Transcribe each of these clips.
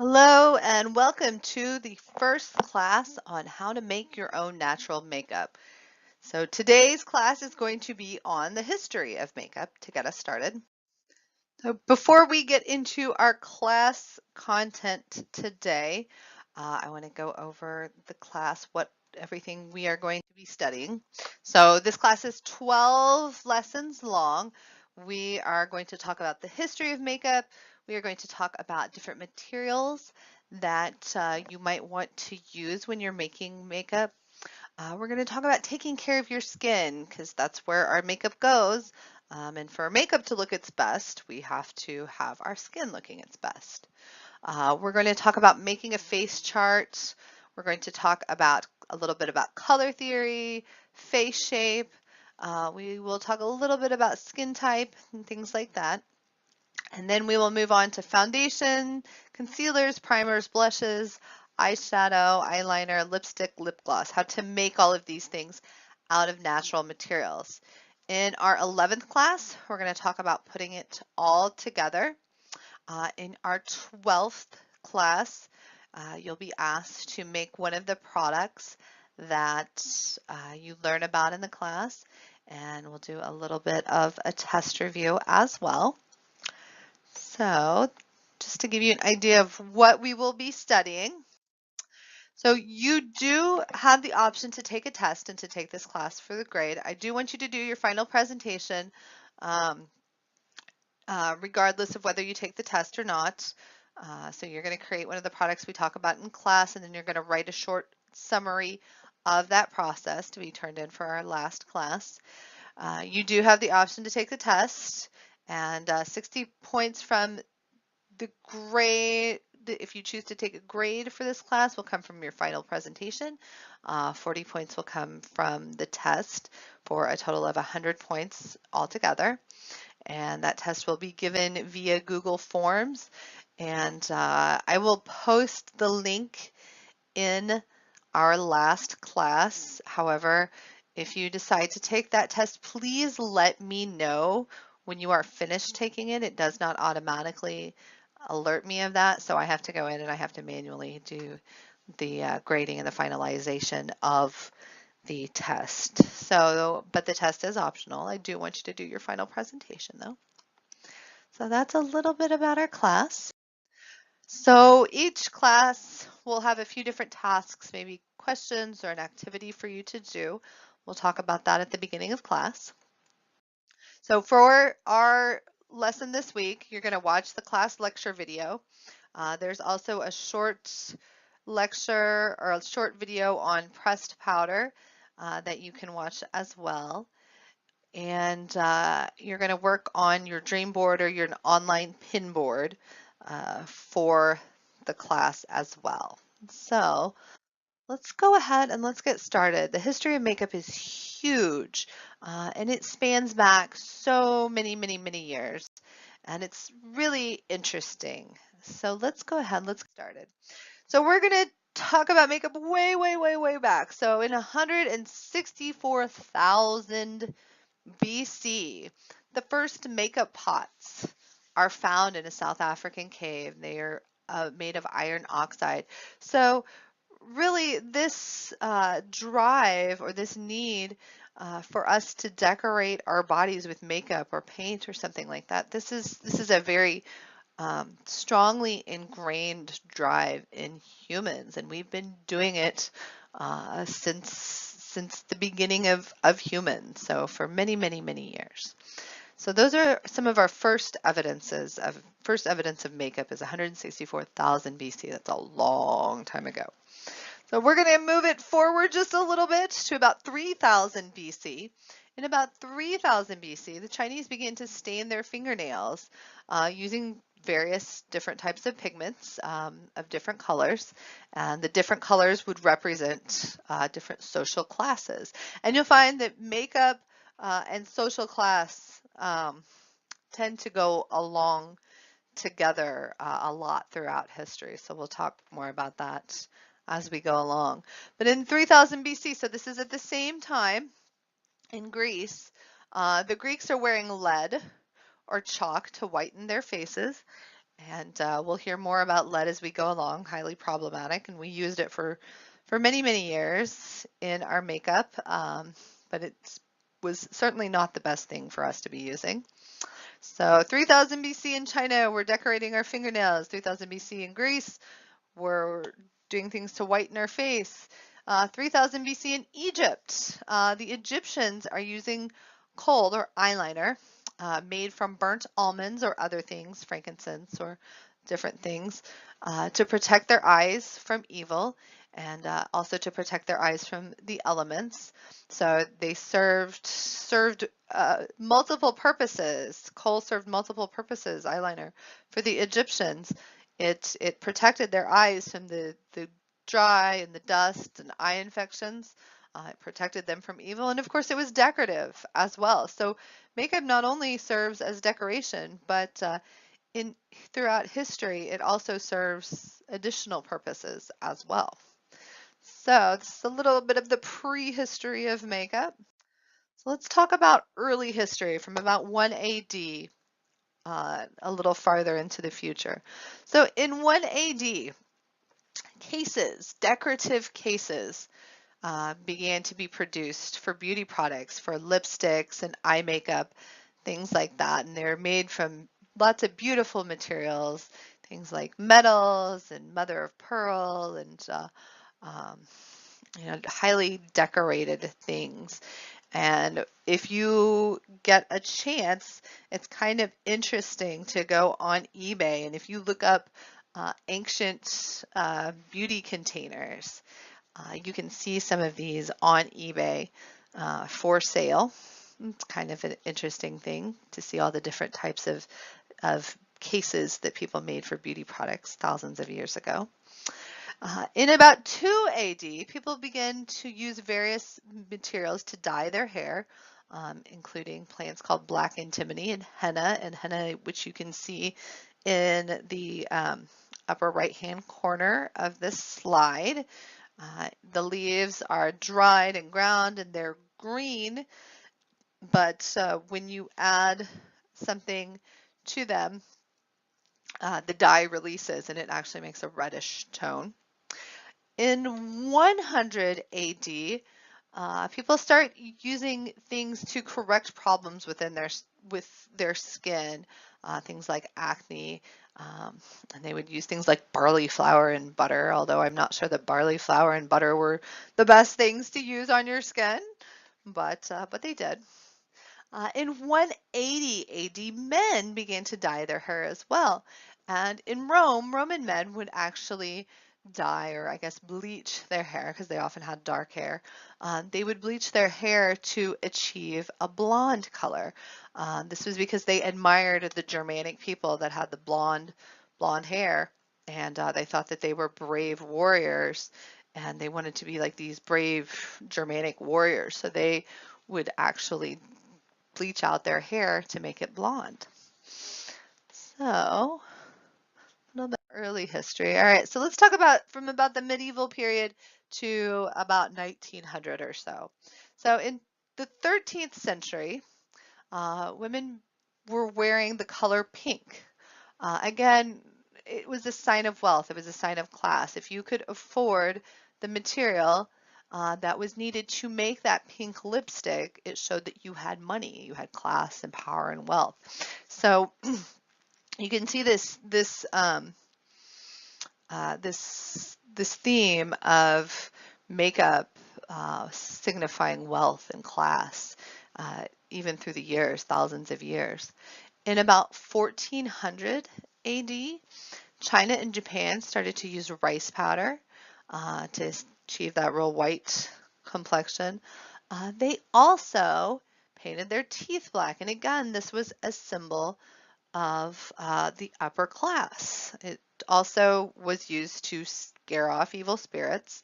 Hello and welcome to the first class on how to make your own natural makeup. So today's class is going to be on the history of makeup to get us started. So before we get into our class content today, I want to go over the class, what everything we are going to be studying. So this class is 12 lessons long. We are going to talk about the history of makeup. We are going to talk about different materials that you might want to use when you're making makeup. We're going to talk about taking care of your skin because that's where our makeup goes. And for our makeup to look its best, we have to have our skin looking its best. We're going to talk about making a face chart. We're going to talk about a little bit about color theory, face shape. We will talk a little bit about skin type and things like that. And then we will move on to foundation, concealers, primers, blushes, eyeshadow, eyeliner, lipstick, lip gloss, how to make all of these things out of natural materials. In our 11th class, we're going to talk about putting it all together. In our 12th class, you'll be asked to make one of the products that you learn about in the class, and we'll do a little bit of a test review as well. So just to give you an idea of what we will be studying. So you do have the option to take a test and to take this class for the grade. I do want you to do your final presentation um, regardless of whether you take the test or not. So you're going to create one of the products we talk about in class, and then you're going to write a short summary of that process to be turned in for our last class. You do have the option to take the test, and 60 points from the grade, if you choose to take a grade for this class, will come from your final presentation. 40 points will come from the test for a total of 100 points altogether. And that test will be given via Google Forms. And I will post the link in our last class. However, if you decide to take that test, please let me know when you are finished taking it. It does not automatically alert me of that, so I have to go in and I have to manually do the grading and the finalization of the test. So, but the test is optional. I do want you to do your final presentation though. So that's a little bit about our class. So each class will have a few different tasks, maybe questions or an activity for you to do. We'll talk about that at the beginning of class. So for our lesson this week, you're going to watch the class lecture video. There's also a short lecture or a short video on pressed powder that you can watch as well. And you're going to work on your dream board or your online pin board for the class as well. So let's go ahead and let's get started. The history of makeup is huge and it spans back so many years, and it's really interesting. So let's go ahead, let's get started. So we're going to talk about makeup way back. So in 164,000 BC, the first makeup pots are found in a South African cave. They are made of iron oxide. So really this drive or this need for us to decorate our bodies with makeup or paint or something like that, this is a very strongly ingrained drive in humans, and we've been doing it since the beginning of humans, so for many years. So those are some of our first evidence of makeup is 164,000 BC. That's a long time ago. So we're going to move it forward just a little bit to about 3000 BC. In about 3000 BC, the Chinese began to stain their fingernails using various different types of pigments of different colors. And the different colors would represent different social classes. And you'll find that makeup and social class tend to go along together a lot throughout history. So we'll talk more about that as we go along. But in 3000 BC, so this is at the same time in Greece, the Greeks are wearing lead or chalk to whiten their faces. And we'll hear more about lead as we go along, highly problematic, and we used it for many, many years in our makeup, but it was certainly not the best thing for us to be using. So 3000 BC in China, we're decorating our fingernails. 3000 BC in Greece, we're doing things to whiten our face. 3000 BC in Egypt, the Egyptians are using kohl or eyeliner made from burnt almonds or other things, frankincense or different things, to protect their eyes from evil and also to protect their eyes from the elements. So they served multiple purposes. Kohl served multiple purposes, eyeliner, for the Egyptians. It protected their eyes from the dry and the dust and eye infections. It protected them from evil, and of course it was decorative as well. So makeup not only serves as decoration, but in throughout history it also serves additional purposes as well. So this is a little bit of the prehistory of makeup. So let's talk about early history from about 1 AD, a little farther into the future. So in 1 AD, cases, decorative cases, began to be produced for beauty products, for lipsticks and eye makeup, things like that. And they're made from lots of beautiful materials, things like metals and mother of pearl and um, highly decorated things. And if you get a chance, it's kind of interesting to go on eBay. And if you look up ancient beauty containers, you can see some of these on eBay for sale. It's kind of an interesting thing to see all the different types of cases that people made for beauty products thousands of years ago. In about 2 AD, people began to use various materials to dye their hair, including plants called black antimony and henna, which you can see in the upper right-hand corner of this slide. The leaves are dried and ground and they're green, but when you add something to them, the dye releases and it actually makes a reddish tone. In 100 AD, people start using things to correct problems with their skin, things like acne, and they would use things like barley flour and butter, although I'm not sure that barley flour and butter were the best things to use on your skin, but they did. In 180 AD, men began to dye their hair as well. And in Rome, Roman men would actually dye, or I guess bleach their hair, because they often had dark hair. They would bleach their hair to achieve a blonde color. This was because they admired the Germanic people that had the blonde hair, and they thought that they were brave warriors, and they wanted to be like these brave Germanic warriors. So they would actually bleach out their hair to make it blonde. So, a little bit early history. All right, so let's talk about from about the medieval period to about 1900 or so. So in the 13th century, women were wearing the color pink. Again, it was a sign of wealth. It was a sign of class. If you could afford the material that was needed to make that pink lipstick, it showed that you had money, you had class and power and wealth. So you can see this theme of makeup signifying wealth and class, even through the years, thousands of years. In about 1400 AD, China and Japan started to use rice powder to achieve that real white complexion. They also painted their teeth black, and again, this was a symbol of the upper class. It also was used to scare off evil spirits.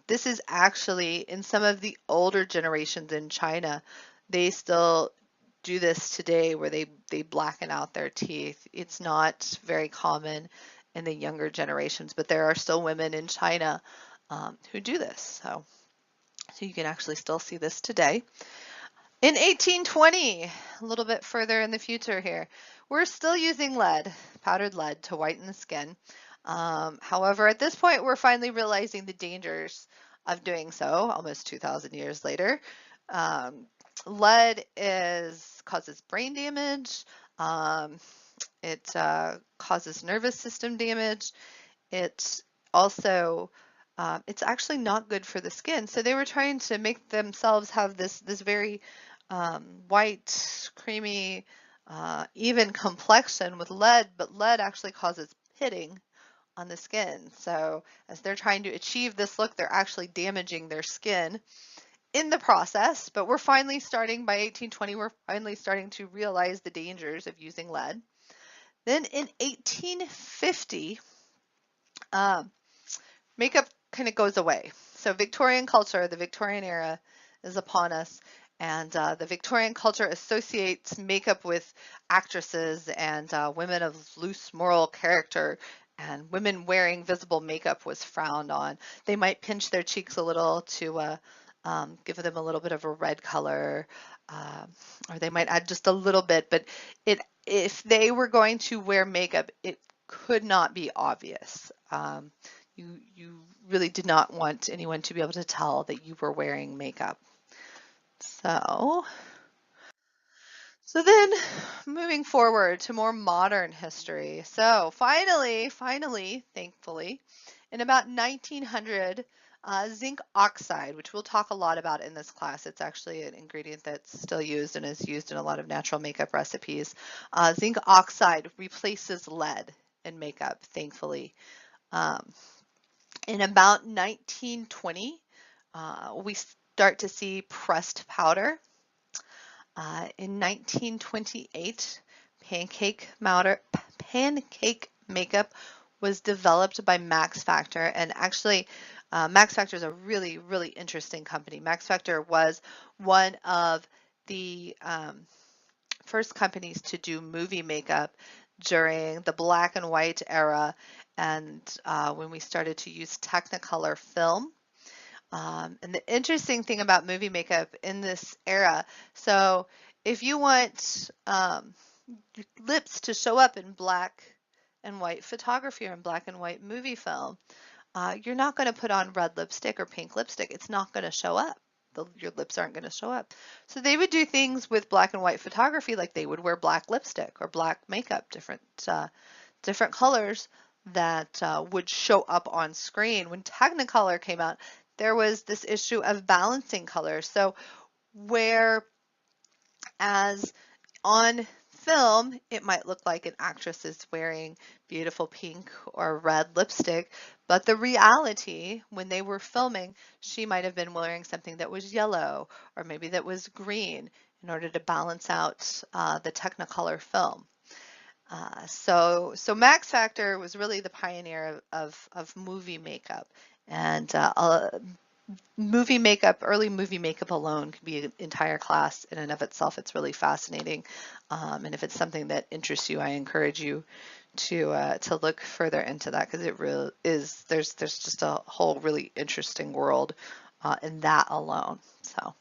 This is actually, in some of the older generations in China, they still do this today where they blacken out their teeth. It's not very common in the younger generations, but there are still women in China who do this. So you can actually still see this today. In 1820, a little bit further in the future here, we're still using lead, powdered lead, to whiten the skin. However, at this point, we're finally realizing the dangers of doing so almost 2,000 years later. Um, Lead causes brain damage. Um, it causes nervous system damage. It also it's actually not good for the skin. So they were trying to make themselves have this very white, creamy, even complexion with lead, but lead actually causes pitting on the skin. So as they're trying to achieve this look, they're actually damaging their skin in the process. But we're finally starting, by 1820, we're finally starting to realize the dangers of using lead. Then in 1850, makeup kind of goes away. So Victorian culture, the Victorian era is upon us, and the Victorian culture associates makeup with actresses and women of loose moral character, and women wearing visible makeup was frowned on. They might pinch their cheeks a little to give them a little bit of a red color, or they might add just a little bit, but if they were going to wear makeup, it could not be obvious. You really did not want anyone to be able to tell that you were wearing makeup. So then moving forward to more modern history. So finally, thankfully, in about 1900, zinc oxide, which we'll talk a lot about in this class. It's actually an ingredient that's still used and is used in a lot of natural makeup recipes. Zinc oxide replaces lead in makeup, thankfully. In about 1920, we start to see pressed powder. In 1928, pancake makeup was developed by Max Factor, and actually Max Factor is a really, really interesting company. Max Factor was one of the first companies to do movie makeup during the black and white era, and when we started to use Technicolor film. And the interesting thing about movie makeup in this era, so if you want lips to show up in black and white photography or in black and white movie film, you're not going to put on red lipstick or pink lipstick. It's not going to show up. Your lips aren't going to show up. So they would do things with black and white photography, like they would wear black lipstick or black makeup, different colors that would show up on screen. When Technicolor came out, there was this issue of balancing colors. So whereas on film, it might look like an actress is wearing beautiful pink or red lipstick, but the reality, when they were filming, she might have been wearing something that was yellow or maybe that was green in order to balance out the Technicolor film. So Max Factor was really the pioneer of movie makeup, and early movie makeup alone could be an entire class in and of itself. It's really fascinating, and if it's something that interests you, I encourage you to look further into that, because it really is. There's just a whole really interesting world in that alone. So.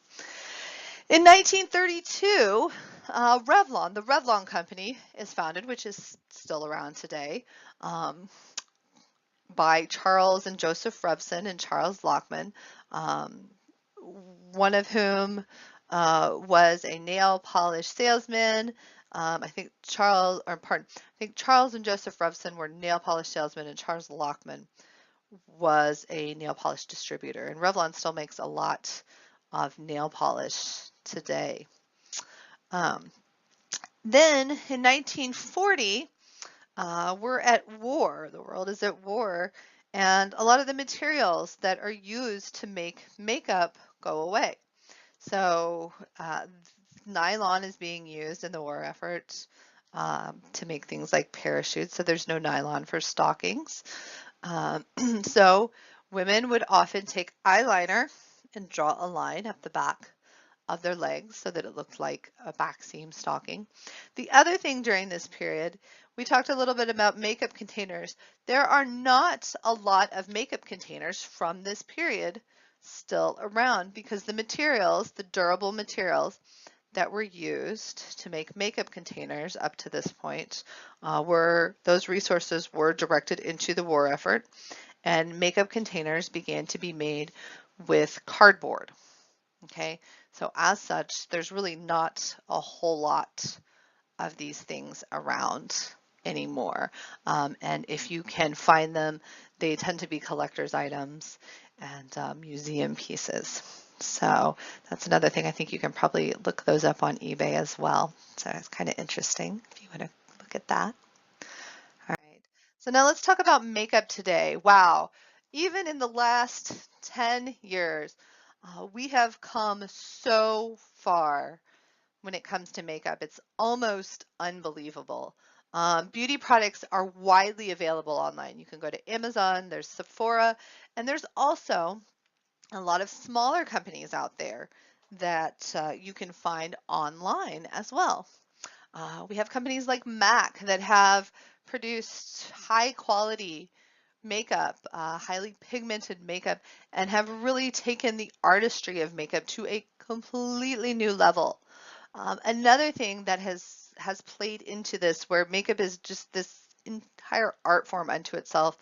In 1932, Revlon, the Revlon company, is founded, which is still around today, by Charles and Joseph Revson and Charles Lockman, one of whom was a nail polish salesman. I think Charles and Joseph Revson were nail polish salesmen, and Charles Lockman was a nail polish distributor. And Revlon still makes a lot of nail polish today. Then in 1940, we're at war. The world is at war, and a lot of the materials that are used to make makeup go away. So nylon is being used in the war effort to make things like parachutes, so there's no nylon for stockings. So women would often take eyeliner and draw a line up the back of their legs so that it looked like a back seam stocking. The other thing during this period, we talked a little bit about makeup containers. There are not a lot of makeup containers from this period still around, because the materials, the durable materials that were used to make makeup containers up to this point those resources were directed into the war effort, and makeup containers began to be made with cardboard. Okay, so as such, there's really not a whole lot of these things around anymore. And if you can find them, they tend to be collector's items and museum pieces. So that's another thing. I think you can probably look those up on eBay as well. So it's kind of interesting if you want to look at that. All right. So now let's talk about makeup today. Wow. Even in the last 10 years, we have come so far when it comes to makeup. It's almost unbelievable. Beauty products are widely available online. You can go to Amazon, there's Sephora, and there's also a lot of smaller companies out there that you can find online as well. We have companies like MAC that have produced high quality makeup, highly pigmented makeup, and have really taken the artistry of makeup to a completely new level. Another thing that has played into this, where makeup is just this entire art form unto itself,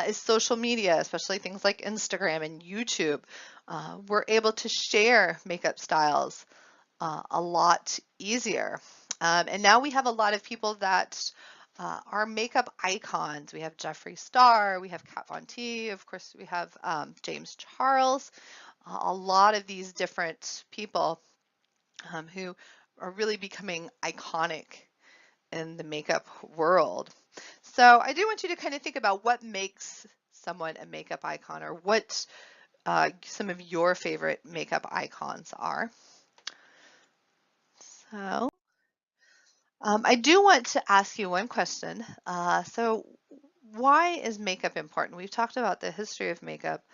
is social media, especially things like Instagram and YouTube. We're able to share makeup styles a lot easier. And now we have a lot of people that are makeup icons. We have Jeffree Star, we have Kat Von D, of course we have James Charles, a lot of these different people who are really becoming iconic in the makeup world. So I do want you to kind of think about what makes someone a makeup icon, or what some of your favorite makeup icons are. So I do want to ask you one question. So why is makeup important? We've talked about the history of makeup,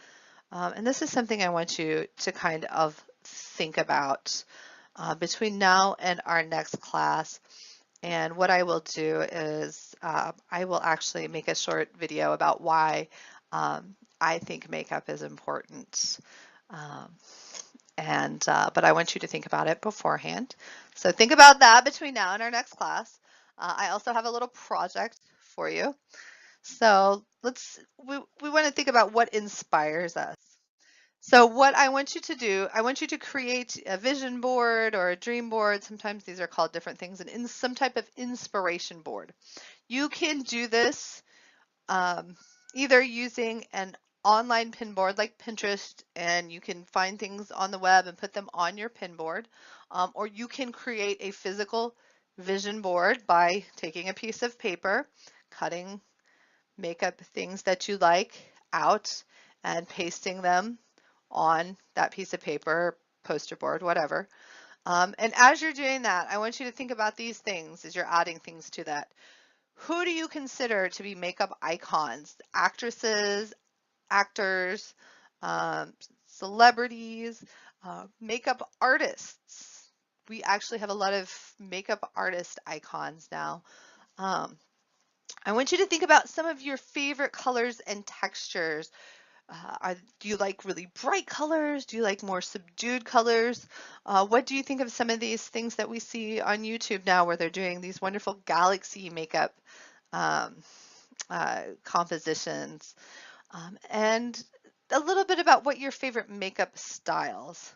and this is something I want you to kind of think about between now and our next class. And what I will do is I will actually make a short video about why I think makeup is important. Um, but I want you to think about it beforehand. So think about that between now and our next class. I also have a little project for you. So we want to think about what inspires us. So what I want you to do, I want you to create a vision board or a dream board. Sometimes these are called different things, and in some type of inspiration board. You can do this either using an online pin board like Pinterest, and you can find things on the web and put them on your pin board, or you can create a physical vision board by taking a piece of paper, cutting makeup things that you like out, and pasting them on that piece of paper, poster board, whatever. And as you're doing that, I want you to think about these things as you're adding things to that. Who do you consider to be makeup icons? Actresses, actors, celebrities, makeup artists. We actually have a lot of makeup artist icons now. I want you to think about some of your favorite colors and textures. Do you like really bright colors? Do you like more subdued colors? What do you think of some of these things that we see on YouTube now, where they're doing these wonderful galaxy makeup um, compositions? And a little bit about what your favorite makeup styles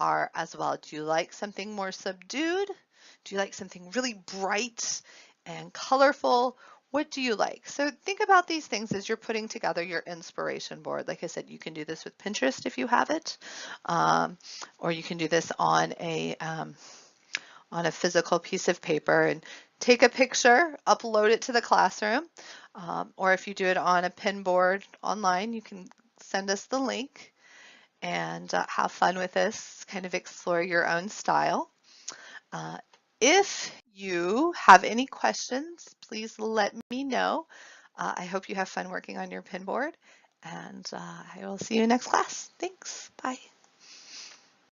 are as well. Do you like something more subdued? Do you like something really bright and colorful? What do you like? So think about these things as you're putting together your inspiration board. Like I said, you can do this with Pinterest if you have it, or you can do this on a physical piece of paper and take a picture, upload it to the classroom, or if you do it on a pin board online, you can send us the link and have fun with this, kind of explore your own style. If you have any questions, please let me know. I hope you have fun working on your pin board, and I will see you next class. Thanks. Bye.